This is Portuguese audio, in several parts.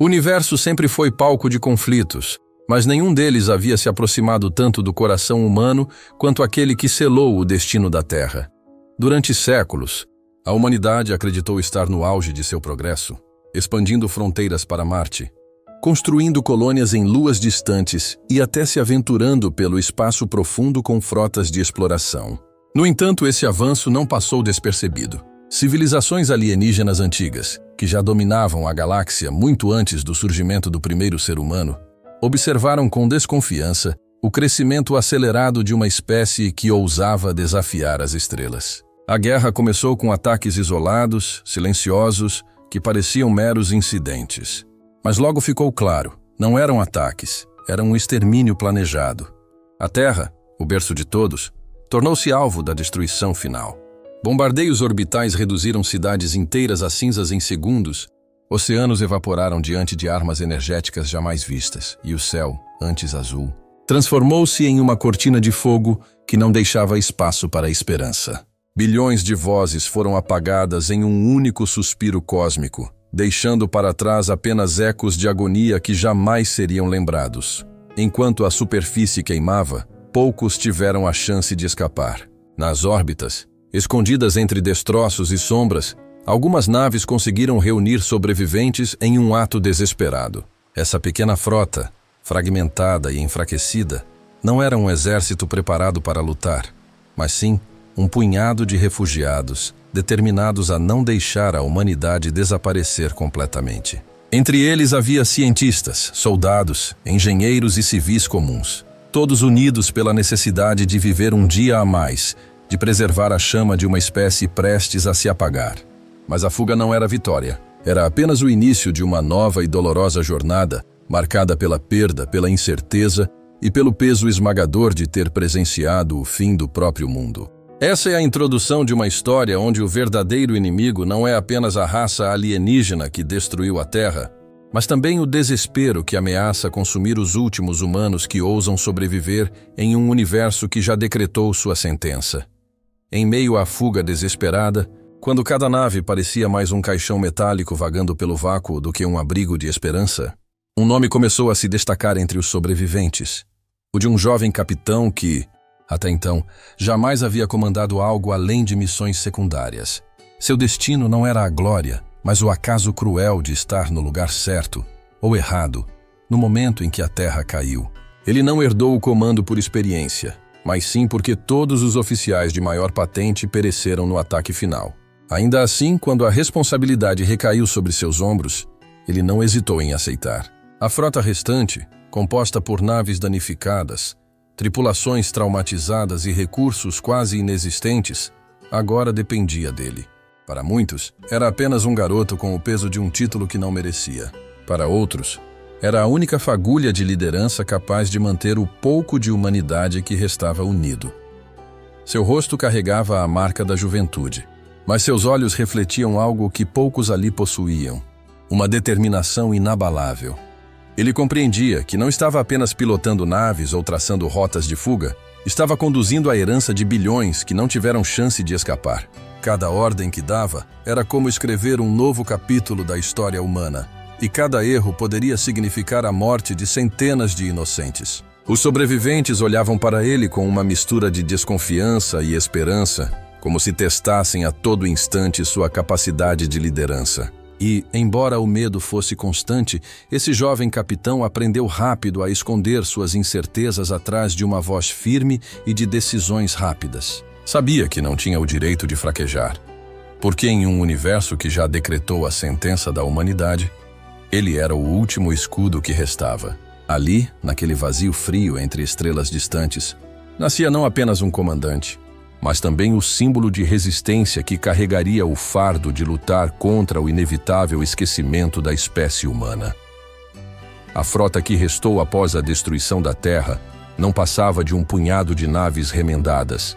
O universo sempre foi palco de conflitos, mas nenhum deles havia se aproximado tanto do coração humano quanto aquele que selou o destino da Terra. Durante séculos, a humanidade acreditou estar no auge de seu progresso, expandindo fronteiras para Marte, construindo colônias em luas distantes e até se aventurando pelo espaço profundo com frotas de exploração. No entanto, esse avanço não passou despercebido. Civilizações alienígenas antigas, que já dominavam a galáxia muito antes do surgimento do primeiro ser humano, observaram com desconfiança o crescimento acelerado de uma espécie que ousava desafiar as estrelas. A guerra começou com ataques isolados, silenciosos, que pareciam meros incidentes. Mas logo ficou claro, não eram ataques, era um extermínio planejado. A Terra, o berço de todos, tornou-se alvo da destruição final. Bombardeios orbitais reduziram cidades inteiras a cinzas em segundos, oceanos evaporaram diante de armas energéticas jamais vistas, e o céu, antes azul, transformou-se em uma cortina de fogo que não deixava espaço para a esperança. Bilhões de vozes foram apagadas em um único suspiro cósmico, deixando para trás apenas ecos de agonia que jamais seriam lembrados. Enquanto a superfície queimava, poucos tiveram a chance de escapar. Nas órbitas, escondidas entre destroços e sombras, algumas naves conseguiram reunir sobreviventes em um ato desesperado. Essa pequena frota, fragmentada e enfraquecida, não era um exército preparado para lutar, mas sim um punhado de refugiados, determinados a não deixar a humanidade desaparecer completamente. Entre eles havia cientistas, soldados, engenheiros e civis comuns, todos unidos pela necessidade de viver um dia a mais, de preservar a chama de uma espécie prestes a se apagar. Mas a fuga não era vitória. Era apenas o início de uma nova e dolorosa jornada, marcada pela perda, pela incerteza e pelo peso esmagador de ter presenciado o fim do próprio mundo. Essa é a introdução de uma história onde o verdadeiro inimigo não é apenas a raça alienígena que destruiu a Terra, mas também o desespero que ameaça consumir os últimos humanos que ousam sobreviver em um universo que já decretou sua sentença. Em meio à fuga desesperada, quando cada nave parecia mais um caixão metálico vagando pelo vácuo do que um abrigo de esperança, um nome começou a se destacar entre os sobreviventes, o de um jovem capitão que, até então, jamais havia comandado algo além de missões secundárias. Seu destino não era a glória, mas o acaso cruel de estar no lugar certo, ou errado, no momento em que a Terra caiu. Ele não herdou o comando por experiência, mas sim porque todos os oficiais de maior patente pereceram no ataque final. Ainda assim, quando a responsabilidade recaiu sobre seus ombros, ele não hesitou em aceitar. A frota restante, composta por naves danificadas, tripulações traumatizadas e recursos quase inexistentes, agora dependia dele. Para muitos, era apenas um garoto com o peso de um título que não merecia. Para outros, era a única fagulha de liderança capaz de manter o pouco de humanidade que restava unido. Seu rosto carregava a marca da juventude, mas seus olhos refletiam algo que poucos ali possuíam, uma determinação inabalável. Ele compreendia que não estava apenas pilotando naves ou traçando rotas de fuga, estava conduzindo a herança de bilhões que não tiveram chance de escapar. Cada ordem que dava era como escrever um novo capítulo da história humana, e cada erro poderia significar a morte de centenas de inocentes. Os sobreviventes olhavam para ele com uma mistura de desconfiança e esperança, como se testassem a todo instante sua capacidade de liderança. E, embora o medo fosse constante, esse jovem capitão aprendeu rápido a esconder suas incertezas atrás de uma voz firme e de decisões rápidas. Sabia que não tinha o direito de fraquejar, porque em um universo que já decretou a sentença da humanidade, ele era o último escudo que restava. Ali, naquele vazio frio entre estrelas distantes, nascia não apenas um comandante, mas também o símbolo de resistência que carregaria o fardo de lutar contra o inevitável esquecimento da espécie humana. A frota que restou após a destruição da Terra não passava de um punhado de naves remendadas,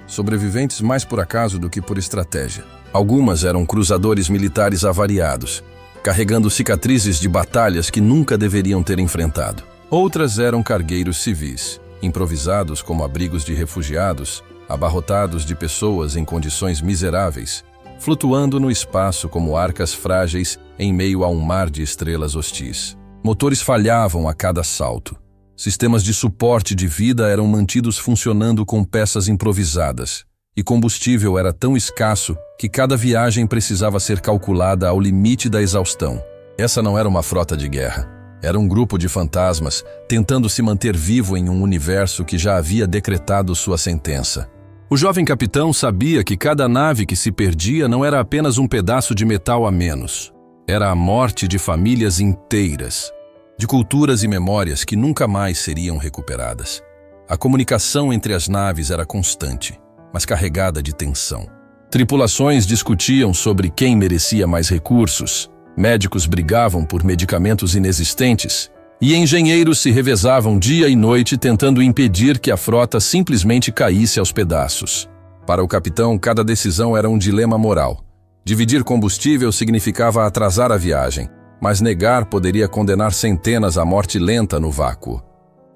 sobreviventes mais por acaso do que por estratégia. Algumas eram cruzadores militares avariados, carregando cicatrizes de batalhas que nunca deveriam ter enfrentado. Outras eram cargueiros civis, improvisados como abrigos de refugiados, abarrotados de pessoas em condições miseráveis, flutuando no espaço como arcas frágeis em meio a um mar de estrelas hostis. Motores falhavam a cada salto. Sistemas de suporte de vida eram mantidos funcionando com peças improvisadas, e combustível era tão escasso que cada viagem precisava ser calculada ao limite da exaustão. Essa não era uma frota de guerra. Era um grupo de fantasmas tentando se manter vivo em um universo que já havia decretado sua sentença. O jovem capitão sabia que cada nave que se perdia não era apenas um pedaço de metal a menos. Era a morte de famílias inteiras, de culturas e memórias que nunca mais seriam recuperadas. A comunicação entre as naves era constante, mas carregada de tensão. Tripulações discutiam sobre quem merecia mais recursos, médicos brigavam por medicamentos inexistentes, e engenheiros se revezavam dia e noite tentando impedir que a frota simplesmente caísse aos pedaços. Para o capitão, cada decisão era um dilema moral. Dividir combustível significava atrasar a viagem, mas negar poderia condenar centenas à morte lenta no vácuo.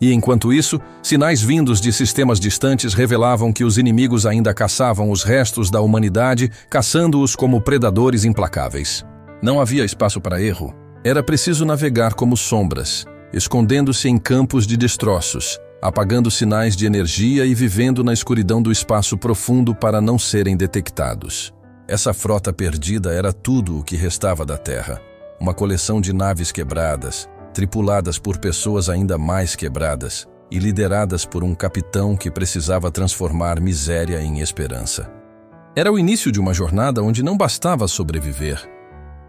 E enquanto isso, sinais vindos de sistemas distantes revelavam que os inimigos ainda caçavam os restos da humanidade, caçando-os como predadores implacáveis. Não havia espaço para erro. Era preciso navegar como sombras, escondendo-se em campos de destroços, apagando sinais de energia e vivendo na escuridão do espaço profundo para não serem detectados. Essa frota perdida era tudo o que restava da Terra. Uma coleção de naves quebradas, tripuladas por pessoas ainda mais quebradas e lideradas por um capitão que precisava transformar miséria em esperança. Era o início de uma jornada onde não bastava sobreviver.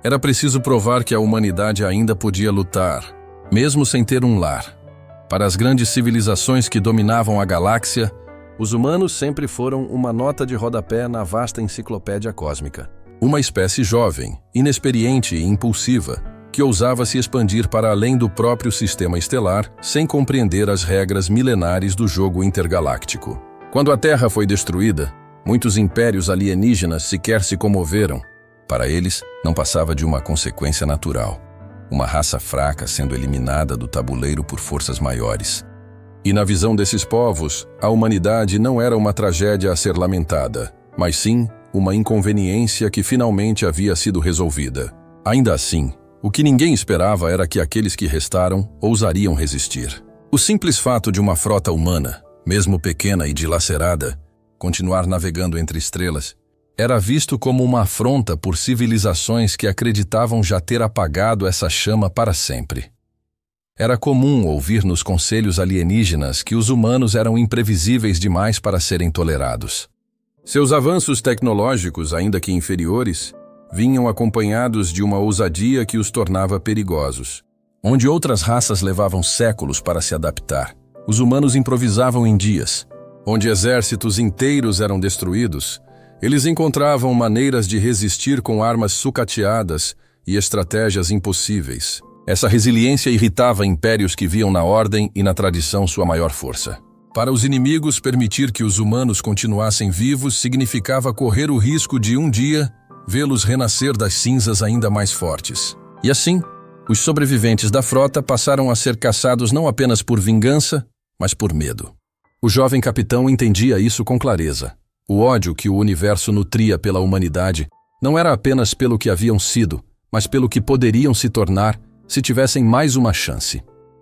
Era preciso provar que a humanidade ainda podia lutar, mesmo sem ter um lar. Para as grandes civilizações que dominavam a galáxia, os humanos sempre foram uma nota de rodapé na vasta enciclopédia cósmica. Uma espécie jovem, inexperiente e impulsiva, que ousava se expandir para além do próprio sistema estelar, sem compreender as regras milenares do jogo intergaláctico. Quando a Terra foi destruída, muitos impérios alienígenas sequer se comoveram. Para eles, não passava de uma consequência natural. Uma raça fraca sendo eliminada do tabuleiro por forças maiores. E na visão desses povos, a humanidade não era uma tragédia a ser lamentada, mas sim uma inconveniência que finalmente havia sido resolvida. Ainda assim, o que ninguém esperava era que aqueles que restaram ousariam resistir. O simples fato de uma frota humana, mesmo pequena e dilacerada, continuar navegando entre estrelas, era visto como uma afronta por civilizações que acreditavam já ter apagado essa chama para sempre. Era comum ouvir nos conselhos alienígenas que os humanos eram imprevisíveis demais para serem tolerados. Seus avanços tecnológicos, ainda que inferiores, vinham acompanhados de uma ousadia que os tornava perigosos. Onde outras raças levavam séculos para se adaptar, os humanos improvisavam em dias. Onde exércitos inteiros eram destruídos, eles encontravam maneiras de resistir com armas sucateadas e estratégias impossíveis. Essa resiliência irritava impérios que viam na ordem e na tradição sua maior força. Para os inimigos, permitir que os humanos continuassem vivos significava correr o risco de um dia vê-los renascer das cinzas ainda mais fortes. E assim, os sobreviventes da frota passaram a ser caçados não apenas por vingança, mas por medo. O jovem capitão entendia isso com clareza. O ódio que o universo nutria pela humanidade não era apenas pelo que haviam sido, mas pelo que poderiam se tornar se tivessem mais uma chance.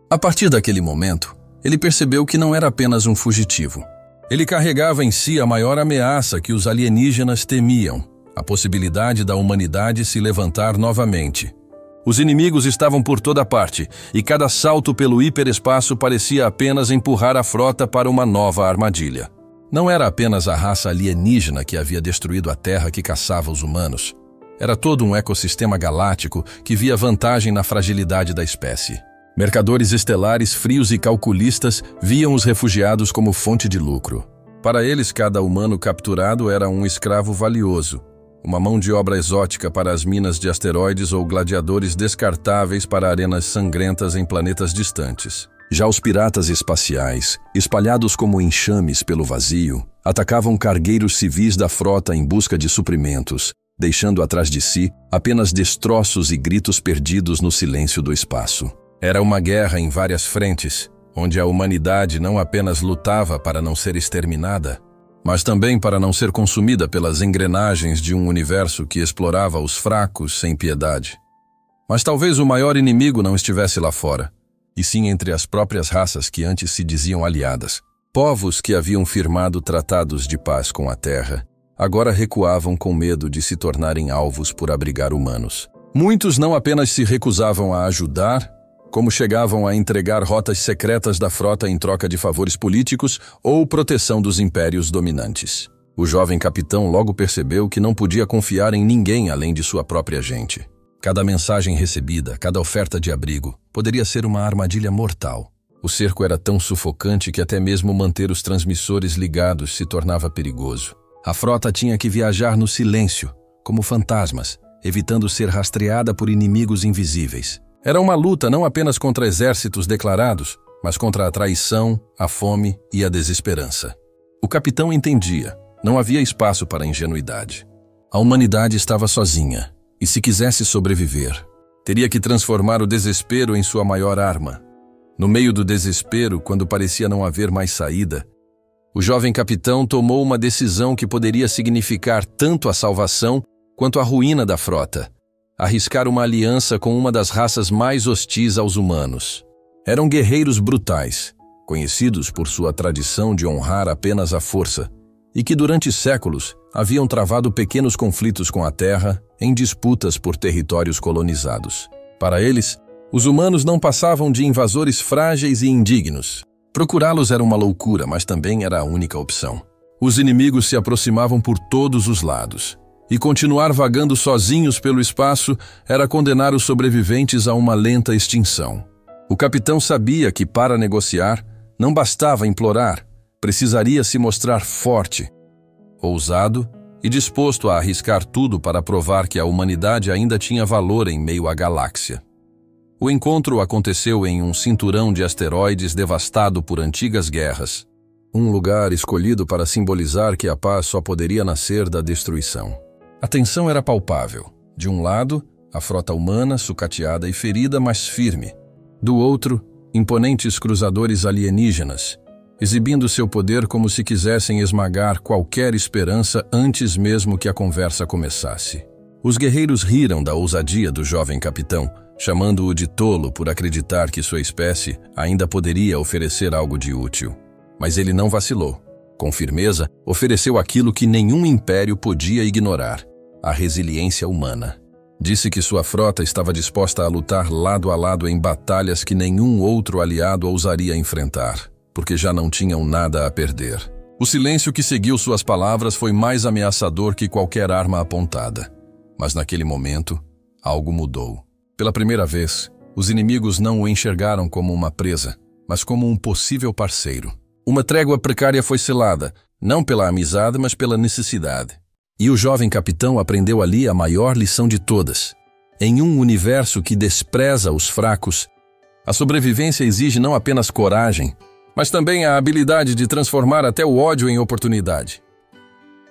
A partir daquele momento, ele percebeu que não era apenas um fugitivo. Ele carregava em si a maior ameaça que os alienígenas temiam, a possibilidade da humanidade se levantar novamente. Os inimigos estavam por toda parte, e cada salto pelo hiperespaço parecia apenas empurrar a frota para uma nova armadilha. Não era apenas a raça alienígena que havia destruído a Terra que caçava os humanos. Era todo um ecossistema galáctico que via vantagem na fragilidade da espécie. Mercadores estelares frios e calculistas viam os refugiados como fonte de lucro. Para eles, cada humano capturado era um escravo valioso, uma mão de obra exótica para as minas de asteroides ou gladiadores descartáveis para arenas sangrentas em planetas distantes. Já os piratas espaciais, espalhados como enxames pelo vazio, atacavam cargueiros civis da frota em busca de suprimentos, deixando atrás de si apenas destroços e gritos perdidos no silêncio do espaço. Era uma guerra em várias frentes, onde a humanidade não apenas lutava para não ser exterminada, mas também para não ser consumida pelas engrenagens de um universo que explorava os fracos sem piedade. Mas talvez o maior inimigo não estivesse lá fora, e sim entre as próprias raças que antes se diziam aliadas. Povos que haviam firmado tratados de paz com a Terra, agora recuavam com medo de se tornarem alvos por abrigar humanos. Muitos não apenas se recusavam a ajudar, como chegavam a entregar rotas secretas da frota em troca de favores políticos ou proteção dos impérios dominantes. O jovem capitão logo percebeu que não podia confiar em ninguém além de sua própria gente. Cada mensagem recebida, cada oferta de abrigo, poderia ser uma armadilha mortal. O cerco era tão sufocante que até mesmo manter os transmissores ligados se tornava perigoso. A frota tinha que viajar no silêncio, como fantasmas, evitando ser rastreada por inimigos invisíveis. Era uma luta não apenas contra exércitos declarados, mas contra a traição, a fome e a desesperança. O capitão entendia, não havia espaço para ingenuidade. A humanidade estava sozinha, e se quisesse sobreviver, teria que transformar o desespero em sua maior arma. No meio do desespero, quando parecia não haver mais saída, o jovem capitão tomou uma decisão que poderia significar tanto a salvação quanto a ruína da frota: arriscar uma aliança com uma das raças mais hostis aos humanos. Eram guerreiros brutais, conhecidos por sua tradição de honrar apenas a força, e que durante séculos haviam travado pequenos conflitos com a Terra em disputas por territórios colonizados. Para eles, os humanos não passavam de invasores frágeis e indignos. Procurá-los era uma loucura, mas também era a única opção. Os inimigos se aproximavam por todos os lados, e continuar vagando sozinhos pelo espaço era condenar os sobreviventes a uma lenta extinção. O capitão sabia que, para negociar, não bastava implorar, precisaria se mostrar forte, ousado e disposto a arriscar tudo para provar que a humanidade ainda tinha valor em meio à galáxia. O encontro aconteceu em um cinturão de asteroides devastado por antigas guerras, um lugar escolhido para simbolizar que a paz só poderia nascer da destruição. A tensão era palpável. De um lado, a frota humana sucateada e ferida, mas firme. Do outro, imponentes cruzadores alienígenas, exibindo seu poder como se quisessem esmagar qualquer esperança antes mesmo que a conversa começasse. Os guerreiros riram da ousadia do jovem capitão, chamando-o de tolo por acreditar que sua espécie ainda poderia oferecer algo de útil. Mas ele não vacilou. Com firmeza, ofereceu aquilo que nenhum império podia ignorar: a resiliência humana. Disse que sua frota estava disposta a lutar lado a lado em batalhas que nenhum outro aliado ousaria enfrentar, porque já não tinham nada a perder. O silêncio que seguiu suas palavras foi mais ameaçador que qualquer arma apontada. Mas naquele momento, algo mudou. Pela primeira vez, os inimigos não o enxergaram como uma presa, mas como um possível parceiro. Uma trégua precária foi selada, não pela amizade, mas pela necessidade. E o jovem capitão aprendeu ali a maior lição de todas. Em um universo que despreza os fracos, a sobrevivência exige não apenas coragem, mas também a habilidade de transformar até o ódio em oportunidade.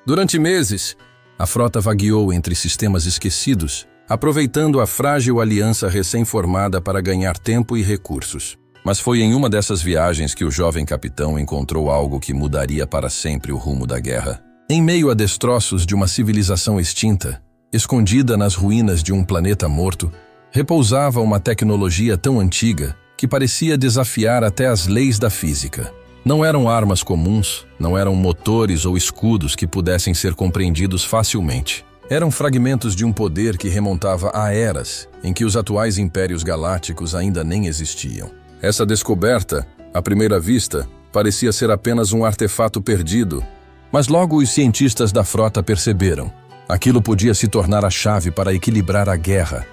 Durante meses, a frota vagueou entre sistemas esquecidos, aproveitando a frágil aliança recém-formada para ganhar tempo e recursos. Mas foi em uma dessas viagens que o jovem capitão encontrou algo que mudaria para sempre o rumo da guerra. Em meio a destroços de uma civilização extinta, escondida nas ruínas de um planeta morto, repousava uma tecnologia tão antiga que parecia desafiar até as leis da física. Não eram armas comuns, não eram motores ou escudos que pudessem ser compreendidos facilmente. Eram fragmentos de um poder que remontava a eras em que os atuais impérios galácticos ainda nem existiam. Essa descoberta, à primeira vista, parecia ser apenas um artefato perdido, mas logo os cientistas da frota perceberam. Aquilo podia se tornar a chave para equilibrar a guerra,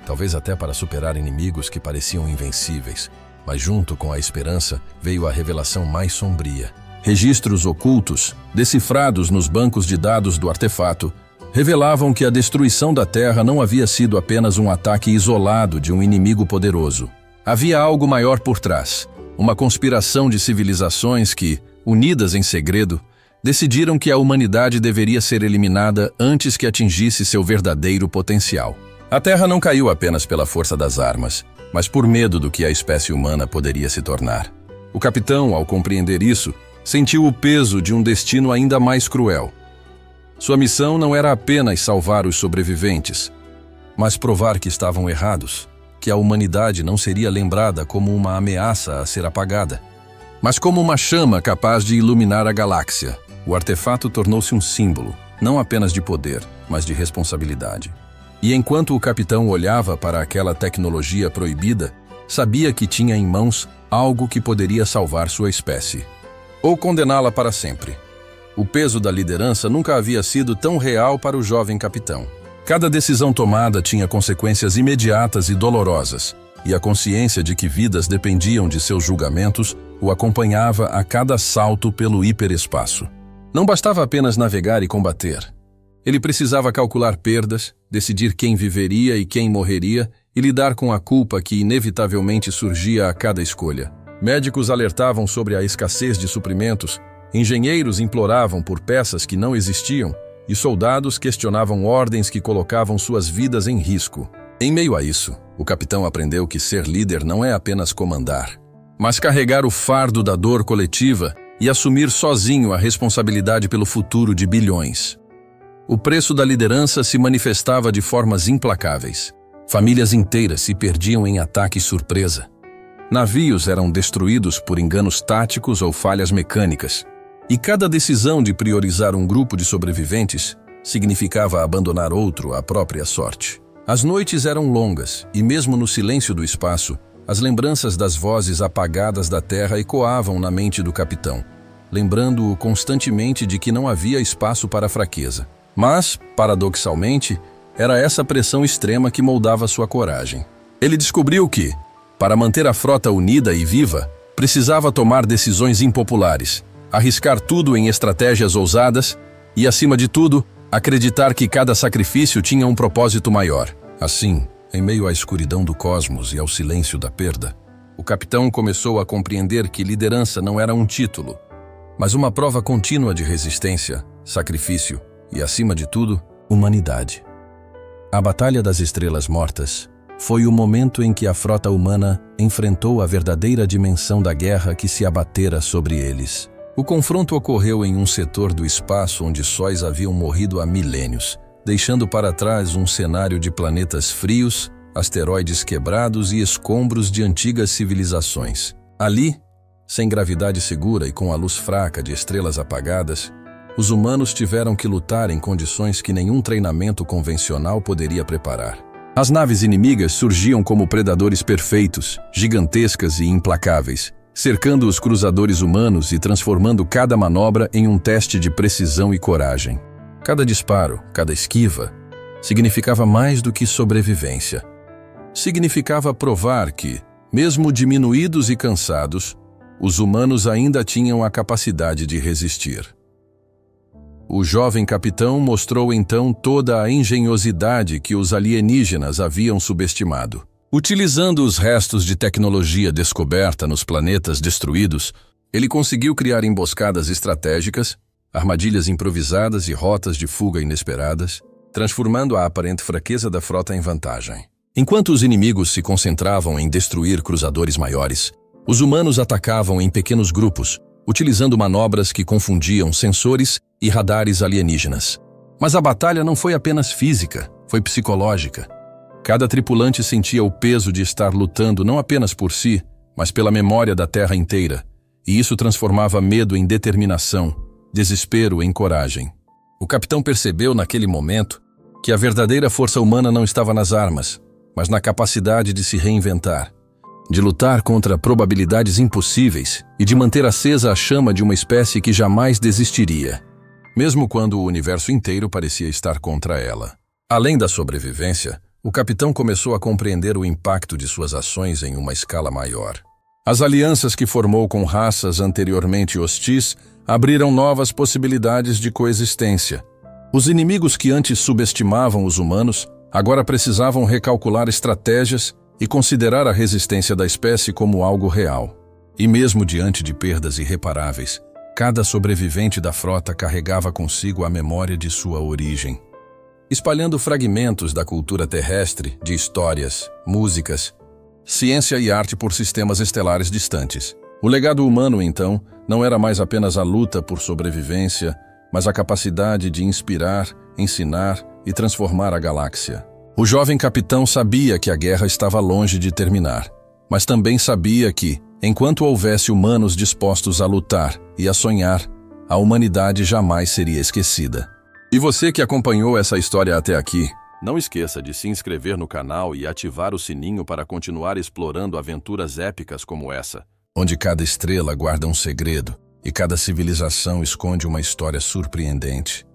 talvez até para superar inimigos que pareciam invencíveis. Mas junto com a esperança veio a revelação mais sombria. Registros ocultos, decifrados nos bancos de dados do artefato, revelavam que a destruição da Terra não havia sido apenas um ataque isolado de um inimigo poderoso. Havia algo maior por trás, uma conspiração de civilizações que, unidas em segredo, decidiram que a humanidade deveria ser eliminada antes que atingisse seu verdadeiro potencial. A Terra não caiu apenas pela força das armas, mas por medo do que a espécie humana poderia se tornar. O capitão, ao compreender isso, sentiu o peso de um destino ainda mais cruel. Sua missão não era apenas salvar os sobreviventes, mas provar que estavam errados, que a humanidade não seria lembrada como uma ameaça a ser apagada, mas como uma chama capaz de iluminar a galáxia. O artefato tornou-se um símbolo, não apenas de poder, mas de responsabilidade. E enquanto o capitão olhava para aquela tecnologia proibida, sabia que tinha em mãos algo que poderia salvar sua espécie, ou condená-la para sempre. O peso da liderança nunca havia sido tão real para o jovem capitão. Cada decisão tomada tinha consequências imediatas e dolorosas, e a consciência de que vidas dependiam de seus julgamentos o acompanhava a cada salto pelo hiperespaço. Não bastava apenas navegar e combater. Ele precisava calcular perdas, decidir quem viveria e quem morreria e lidar com a culpa que inevitavelmente surgia a cada escolha. Médicos alertavam sobre a escassez de suprimentos, engenheiros imploravam por peças que não existiam e soldados questionavam ordens que colocavam suas vidas em risco. Em meio a isso, o capitão aprendeu que ser líder não é apenas comandar, mas carregar o fardo da dor coletiva e assumir sozinho a responsabilidade pelo futuro de bilhões. O preço da liderança se manifestava de formas implacáveis. Famílias inteiras se perdiam em ataque surpresa. Navios eram destruídos por enganos táticos ou falhas mecânicas. E cada decisão de priorizar um grupo de sobreviventes significava abandonar outro à própria sorte. As noites eram longas e, mesmo no silêncio do espaço, as lembranças das vozes apagadas da terra ecoavam na mente do capitão, lembrando-o constantemente de que não havia espaço para fraqueza. Mas, paradoxalmente, era essa pressão extrema que moldava sua coragem. Ele descobriu que, para manter a frota unida e viva, precisava tomar decisões impopulares, arriscar tudo em estratégias ousadas e, acima de tudo, acreditar que cada sacrifício tinha um propósito maior. Assim, em meio à escuridão do cosmos e ao silêncio da perda, o capitão começou a compreender que liderança não era um título, mas uma prova contínua de resistência, sacrifício e, acima de tudo, humanidade. A Batalha das Estrelas Mortas foi o momento em que a frota humana enfrentou a verdadeira dimensão da guerra que se abatera sobre eles. O confronto ocorreu em um setor do espaço onde sóis haviam morrido há milênios, deixando para trás um cenário de planetas frios, asteroides quebrados e escombros de antigas civilizações. Ali, sem gravidade segura e com a luz fraca de estrelas apagadas, os humanos tiveram que lutar em condições que nenhum treinamento convencional poderia preparar. As naves inimigas surgiam como predadores perfeitos, gigantescas e implacáveis, cercando os cruzadores humanos e transformando cada manobra em um teste de precisão e coragem. Cada disparo, cada esquiva, significava mais do que sobrevivência. Significava provar que, mesmo diminuídos e cansados, os humanos ainda tinham a capacidade de resistir. O jovem capitão mostrou então toda a engenhosidade que os alienígenas haviam subestimado. Utilizando os restos de tecnologia descoberta nos planetas destruídos, ele conseguiu criar emboscadas estratégicas, armadilhas improvisadas e rotas de fuga inesperadas, transformando a aparente fraqueza da frota em vantagem. Enquanto os inimigos se concentravam em destruir cruzadores maiores, os humanos atacavam em pequenos grupos, utilizando manobras que confundiam sensores e radares alienígenas. Mas a batalha não foi apenas física, foi psicológica. Cada tripulante sentia o peso de estar lutando não apenas por si, mas pela memória da Terra inteira, e isso transformava medo em determinação, desespero em coragem. O capitão percebeu naquele momento que a verdadeira força humana não estava nas armas, mas na capacidade de se reinventar, de lutar contra probabilidades impossíveis e de manter acesa a chama de uma espécie que jamais desistiria, mesmo quando o universo inteiro parecia estar contra ela. Além da sobrevivência, o capitão começou a compreender o impacto de suas ações em uma escala maior. As alianças que formou com raças anteriormente hostis abriram novas possibilidades de coexistência. Os inimigos que antes subestimavam os humanos agora precisavam recalcular estratégias e considerar a resistência da espécie como algo real. E mesmo diante de perdas irreparáveis, cada sobrevivente da frota carregava consigo a memória de sua origem, espalhando fragmentos da cultura terrestre, de histórias, músicas, ciência e arte por sistemas estelares distantes. O legado humano, então, não era mais apenas a luta por sobrevivência, mas a capacidade de inspirar, ensinar e transformar a galáxia. O jovem capitão sabia que a guerra estava longe de terminar, mas também sabia que, enquanto houvesse humanos dispostos a lutar e a sonhar, a humanidade jamais seria esquecida. E você que acompanhou essa história até aqui, não esqueça de se inscrever no canal e ativar o sininho para continuar explorando aventuras épicas como essa, onde cada estrela guarda um segredo e cada civilização esconde uma história surpreendente.